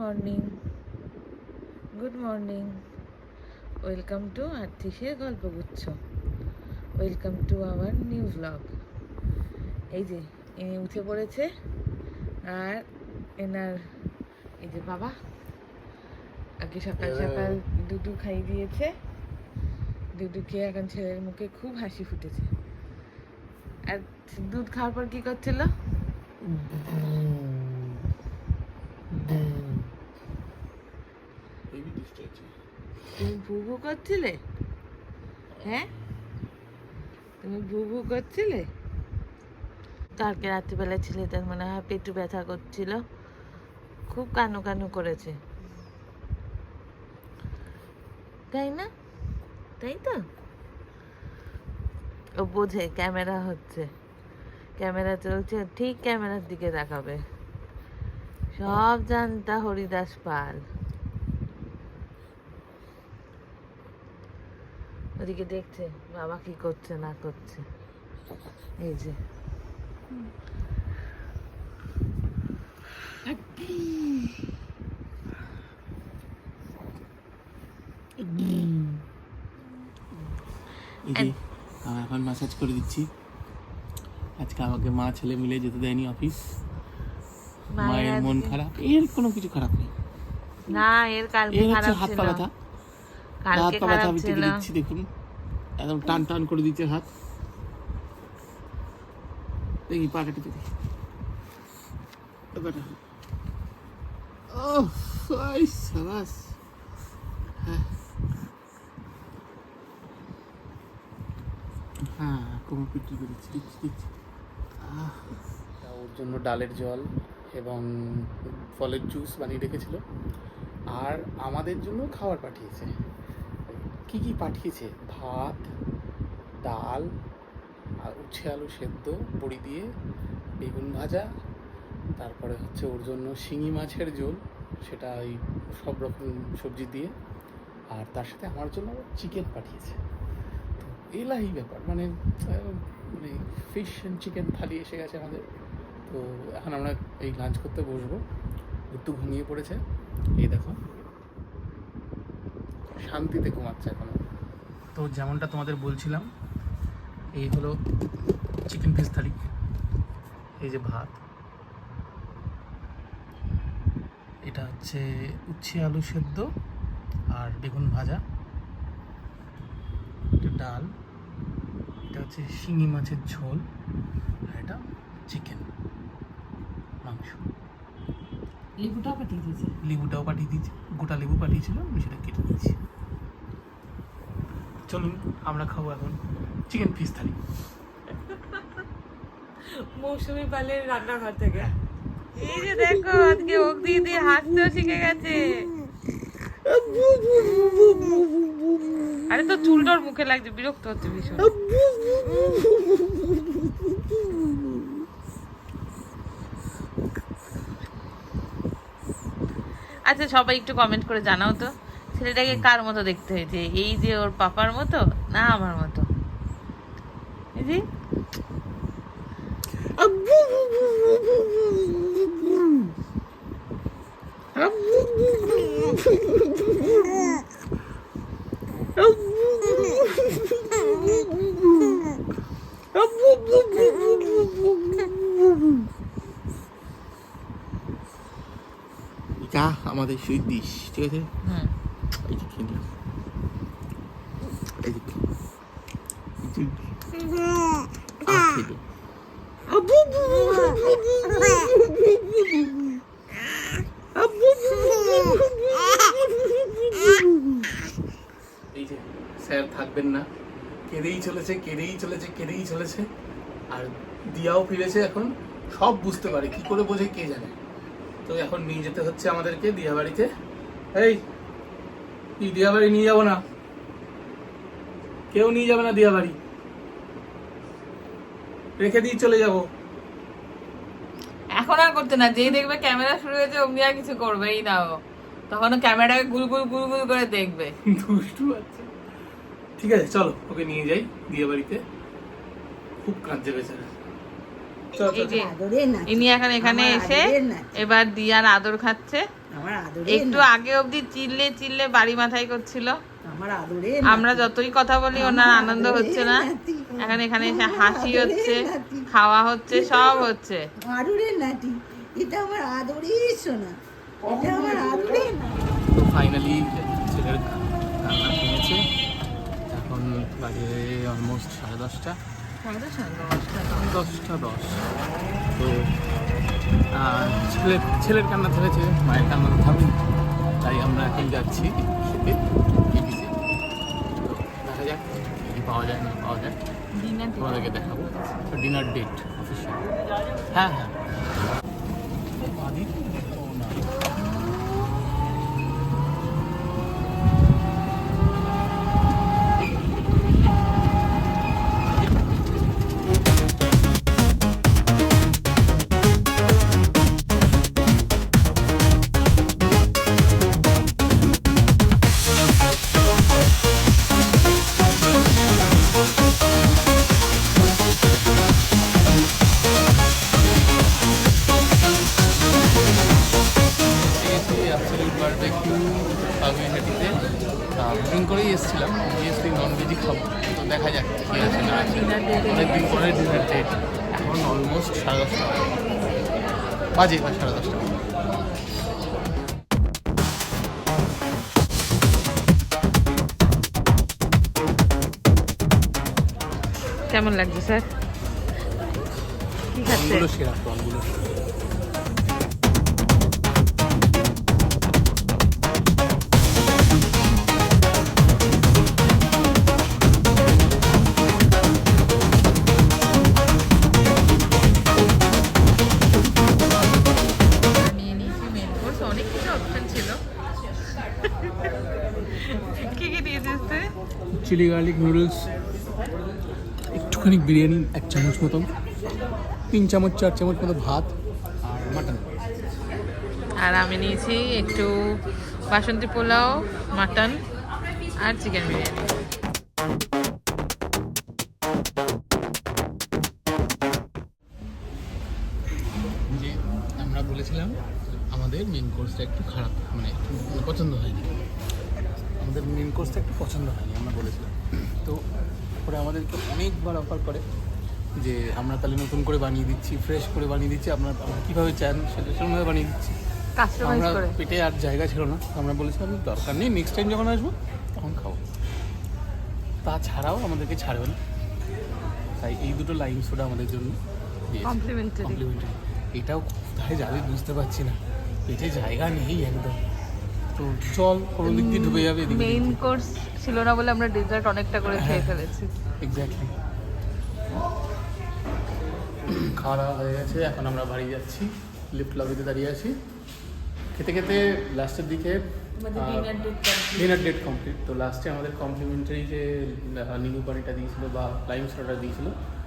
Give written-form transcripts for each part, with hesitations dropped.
Morning, good morning. Welcome to আর্থিসের গল্পগুচ্ছ। Welcome to our new blog. এই যে ইনি উঠে পড়েছে, আর এনার এই যে বাবা আগে সকাল সকাল দুধু খাইয়ে দিয়েছে। দুধু খেয়ে এখন ছেলের মুখে খুব হাসি ফুটেছে। আর দুধ খাওয়ার পর কি করছিল? তুমি ভু করছিলে? হ্যাঁ, তুমি ভু করছিলে? কালকে রাত্রিবেলা ছেলেটার মনে হয় পেটু ব্যথা করছিল, খুব কানু কানু করেছে, তাই না? তাই তো। ও বোঝে ক্যামেরা হচ্ছে, ক্যামেরা চলছে, ঠিক ক্যামেরার দিকে তাকাবে। সব জানতা হরিদাস পাল। ওদিকে দেখছে বাবা কি করছে না করছে। এই যে আমি এখন ম্যাসাজ করে দিচ্ছি। আজকে আমাকে মা ছেলে মিলে যেতে দেয়নি অফিস। মায়ের মন খারাপ। এর কোনো কিছু খারাপ নেই না, এর কালকে খারাপ হাত ছিল। পা ব্যথা, কালকে খারাপ আমি ছিল। দিচ্ছি, দেখুন একদম টান টান করে দিচ্ছে হাত। দেখি পাটা টিপে দেখি। হ্যাঁ, কোমর পিটি করে দিচ্ছি। ওর জন্য ডালের জল এবং ফলের জুস বানিয়ে রেখেছিল, আর আমাদের জন্য খাবার পাঠিয়েছে। কি কি পাঠিয়েছে? ভাত, ডাল, আর উচ্ছে আলু সেদ্ধ বড়ি দিয়ে, বেগুন ভাজা, তারপরে হচ্ছে ওর জন্য শিঙি মাছের ঝোল, সেটা ওই সব রকম সবজি দিয়ে, আর তার সাথে আমার জন্য চিকেন পাঠিয়েছে। তো এলাহি ব্যাপার, মানে ফিশ অ্যান্ড চিকেন থালি এসে গেছে আমাদের। তো এখন আমরা এই লাঞ্চ করতে বসবো। একটু ঘুমিয়ে পড়েছে, এই দেখো শান্তিতে ঘুমাচ্ছে এখনো। তো যেমনটা তোমাদের বলছিলাম, এই হলো চিকেন ফিশ থালি। এই যে ভাত, এটা হচ্ছে উচ্ছে আলু সেদ্ধ আর বেগুন ভাজা, এটা ডাল, এটা হচ্ছে শিঙি মাছের ঝোল, আর এটা চিকেন মাংস। লেবুটাও পাঠিয়ে দিয়েছে। লেবুটাও পাঠিয়ে দিয়েছি, গোটা লেবু পাঠিয়েছিল, আমি সেটা কেটে দিয়েছি। চলুন আমরা খাবো এখন চিকেন ফিশ থালি। মৌসুমি পালের রান্নাঘর থেকে। এই যে দেখো, আজকে ওক দিয়ে দিয়ে হাসতেও শিখে গেছে। আরে তো চুলটার মুখে লাগছে, বিরক্ত হচ্ছে ভীষণ। আচ্ছা, সবাই একটু কমেন্ট করে জানাও তো, ছেলেটাকে কার মতো দেখতে হয়েছে? এই যে ওর পাপার মতো, না আমার মতো? এই যে যা আমাদের সুইট ডিশ, ঠিক আছে? এই যে খেয়ে নিও, এই যে এই যে স্যার থাকবেন না, কেঁদেই চলেছে। আর দিয়াও ফিরেছে এখন, সব বুঝতে পারে, কি করে বোঝে কে জানে। তো এখন নিয়ে যেতে হচ্ছে আমাদেরকে দিয়া বাড়িতে। এই দিয়া বাড়ি নিয়ে যাবো না, কেউ নিয়ে যাবে না দিয়া বাড়ি, রেখে দিয়ে চলে যাবো। এখন আর করতে না, যেই দেখবে ক্যামেরা শুরু হয়েছে অমনি আর কিছু করবেই না ও। তখন টাকে গুলগুল গুলগুল করে দেখবে। দুষ্টু আছে। ঠিক আছে, চলো ওকে নিয়ে যাই দিয়ে বাড়িতে, খুব কাঁদছে বেচারা। এই যে ইনি এখন এখানে এসে এবার দিয়ার আদর খাচ্ছে। আমার আদরে একটু আগে অবধি চিল্লে চিল্লে বাড়ি মাথায় করছিল। আমার আদরে আমরা যতই কথা বলি ওনার আনন্দ হচ্ছে না। এখন এখানে এসে হাসি হচ্ছে, খাওয়া হচ্ছে, সব হচ্ছে। আদরের নাতি, এটা আমার আদরের সোনা, এটা আমার আদরের নাতি। তো ফাইনালি ছেলের রান্না কিনেছে। এখন বাজে অলমোস্ট 10:30। 10:10। তো ছেলের কান্না ধরেছে, মায়ের কান্না থামেনি। তাই আমরা এখন যাচ্ছি খেতে টিভিতে। তো দেখা যাক কি পাওয়া যায় না পাওয়া যায়, তোমাদেরকে দেখাবো। Dinner date official. হ্যাঁ হ্যাঁ। বুকিং করেই এসেছিলাম, অবভিয়াসলি ননভেজই খাবো। তো দেখা যাক কী আছে না আছে। অনেকদিন পরে ডিনার ডেট। এখন অলমোস্ট 10:30 বাজে বা 10:30। কেমন লাগছে স্যার? কি খাচ্ছে? ফলগুলো সেরা, ফলগুলো নিয়ে নিয়েছি মেন কোর্স, অনেক কিছু অপশন ছিল। কি কি দিয়েছিস তুই? চিলি গার্লিক নুডলস, একটুখানি বিরিয়ানি 1 চামচ মতন, 3 চামচ 4 চামচ মতো ভাত আর মাটন। আর আমি নিয়েছি একটু বাসন্তী পোলাও, মাটন আর চিকেন বিরিয়ানি। যে আমরা বলেছিলাম আমাদের মেন কোর্সটা একটু খারাপ, মানে একটু পছন্দ হয়নি। আমাদের মেন কোর্সটা একটু পছন্দ হয়নি আমরা বলেছিলাম। তো ওরা আমাদেরকে অনেকবার অফার করে যে আমরা তাহলে নতুন করে বানিয়ে দিচ্ছি, ফ্রেশ করে বানিয়ে দিচ্ছি, আপনারা কীভাবে চান সেরকমভাবে বানিয়ে দিচ্ছি। কাস্টমাইজ আমরা করে। পেটে আর জায়গা ছিল না, আমরা বলেছিলাম দরকার নেই, নেক্সট টাইম যখন আসবো তখন খাবো। তাছাড়াও আমাদেরকে ছাড়বে না। তাই এই দুটো লাইন সোডা আমাদের জন্য কমপ্লিমেন্টারি। এটাও কোথায় যাবে বুঝতে পারছি না, পেটে জায়গা নেই একদম। তো চল কোনো দিক দিয়ে ঢুকে যাবে। মেইন কোর্স ছিল না বলে আমরা ডেজার্ট অনেকটা করে খেয়ে ফেলেছি। এক্স্যাক্টলি। খাওয়া দাওয়া হয়ে গেছে, এখন আমরা বাড়ি যাচ্ছি। লিফট লবিতে দাঁড়িয়ে আছি। খেতে খেতে লাস্টের দিকে ডিনার ডেট কমপ্লিট। তো লাস্টে আমাদের কমপ্লিমেন্টারি যে নিম্বু পানিটা দিয়েছিল বা লাইম সোডাটা দিয়েছিল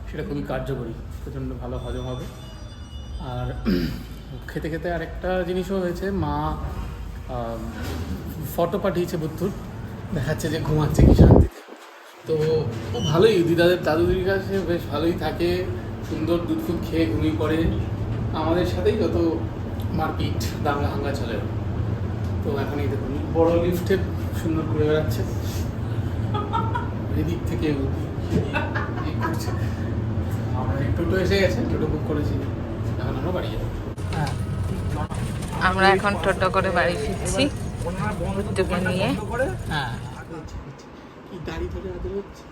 সেটা খুবই কার্যকরী, প্রচণ্ড ভালো হজম হবে। আর খেতে খেতে আরেকটা জিনিসও হয়েছে, মা ফটো পাঠিয়েছে বুদ্ধুর, দেখাচ্ছে যে ঘুমাচ্ছে কি শান্তিতে। তো ও ভালোই, দাদুদির কাছে বেশ ভালোই থাকে, সুন্দর দুধ ফুদ খেয়ে ঘুমিয়ে পড়ে। আমাদের সাথেই যত মারপিট দাঙ্গা হাঙ্গা চলে। তো এখন এই দেখুন বড় লিফটে সুন্দর ঘুরে বেড়াচ্ছে, এদিক থেকে ঘুরছে। আমরা টোটো এসে গেছে, টোটো বুক করেছি, এখন আমরা বাড়ি যাবো। হ্যাঁ, আমরা এখন টোটো করে বাড়ি ফিরছি বুদ্ধুকে নিয়ে। হ্যাঁ কি দাড়ি ধরে আদর হচ্ছে,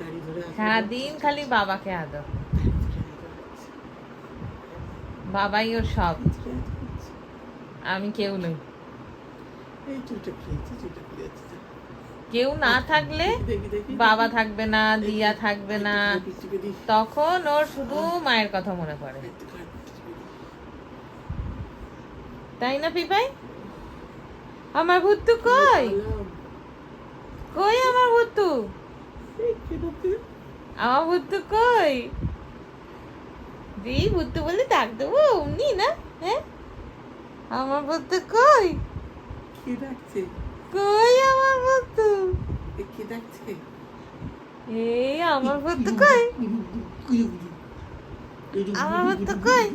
দাড়ি ধরে সারাদিন খালি বাবাকে আদর, বাবাই ওর সব, আমি কেউ নই। এই চুলটা খুলেছে, চুলটা খুলেছে। কেউ না থাকলে বাবা থাকবে না, দিয়া থাকবে না, তখন ওর শুধু মায়ের কথা মনে পড়ে, তাই না পিপাই? আমার ভুত্তু কই? কই আমার ভুত্তু? আমার ভুত্তু কই? দি ভুত্তু বলে ডাক দেবো অমনি না? হ্যাঁ, আমার ভুত্তু কই? কি ডাকছে? কই আমার ভুত্তু? কি ডাকছে? এই আমার ভুত্তু কই? আমার ভুত্তু কই?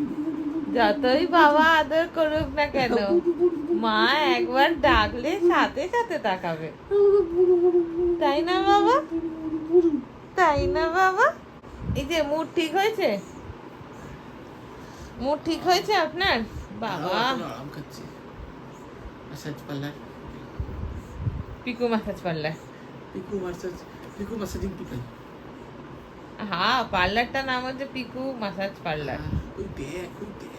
যতই বাবা আদর করুক না কেন, মা একবার ডাকলে সাথে সাথে তাকাবে, তাই না বাবা? তাই না বাবা? এই যে মুড ঠিক হয়েছে, মুড ঠিক হয়েছে আপনার? বাবা আরাম খাচ্ছি। Massage parlour, Piku massage parlour. Piku massaging people. হ্যাঁ, পার্লারটা নাম হচ্ছে পিকু মাসাজ পার্লার। ওই দেখ, ওই দেখ।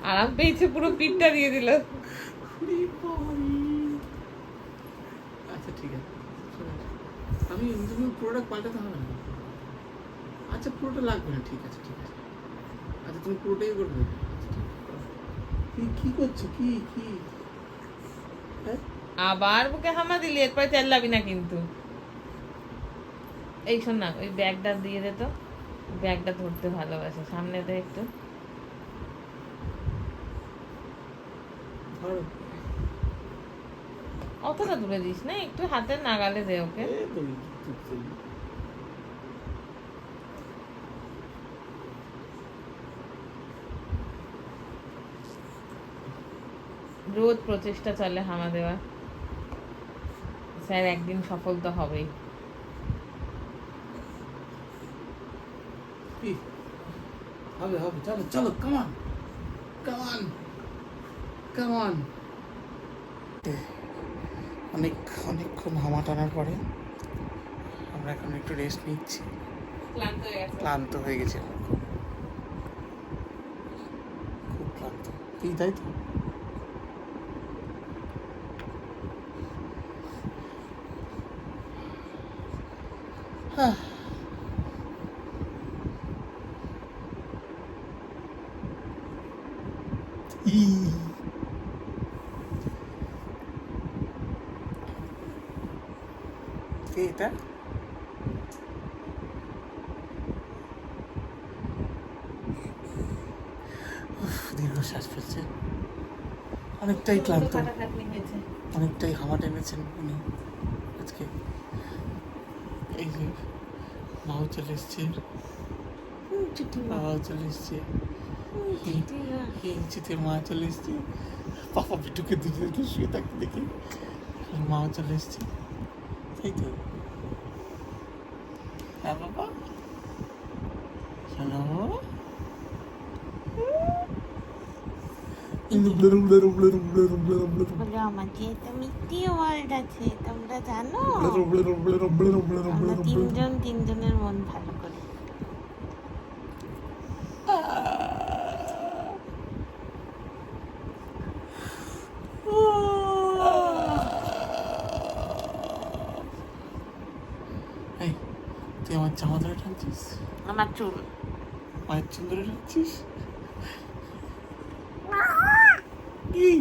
আরাম পেয়েছে, পুরো পিঠটা দিয়ে দিল। আচ্ছা ঠিক আছে, আমি তুমি প্রোডাক্ট পাল্টাতে হবে না। আচ্ছা পুরোটা লাগবে না, ঠিক আছে ঠিক আছে। আচ্ছা তুমি পুরোটাই করবে। আচ্ছা, ঠিক আছে, করো। কি করছো? কি কি হ্যাঁ? আবার বুকে হামা দিলি, এরপরে চেল্লাবি না কিন্তু। এই শোন না, ওই ব্যাগটা দিয়ে দে তো, ব্যাগটা ধরতে ভালোবাসে, সামনে দে একটু। ধরো। অতটা দূরে দিস না, একটু হাতের নাগালে দে ওকে। রোজ প্রচেষ্টা চলে হামা দেওয়া, স্যার একদিন সফল তো হবেই। হবে হবে, চলো চলো, কামান কামান কামান। অনেকক্ষণ হামা টানার পরে আমরা এখন একটু রেস্ট নিচ্ছি। ক্লান্ত হয়ে গেছে খুব ক্লান্ত। এই তাই তো। হ্যাঁ, কে এটা? দীর্ঘশ্বাস ফেলছে, অনেকটাই ক্লান্ত, অনেকটাই হাওয়া টেনেছেন উনি আজকে। এই যে মাও চলে এসছে, বাবাও চলে এসছে, চিতে মা চলে এসছে, পাপা বিটুকে দুজনকে শুয়ে থাকতে দেখি মাও চলে এসছে, তাই তো। হ্যাঁ বাবা, শোনো আমাকে একটা মিষ্টি ওয়ার্ল্ড আছে, তোমরা জানো? আমরা তিনজনের মন ভালো করে। এই তুই আমার জামা ধরে টানছিস, আমার চুল, মায়ের চুল ধরে টানছিস। কি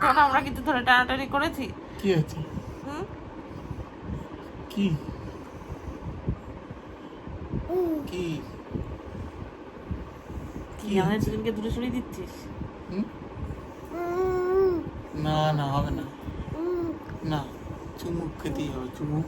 কারণ আমরা কিন্তু ধরে টানাটানি করেছি। কি আছে? কি কি কি আমাদের দুজনকে দূরে সরিয়ে দিচ্ছিস? না না, হবে না, না চুমুক খেতেই হবে, চুমুক।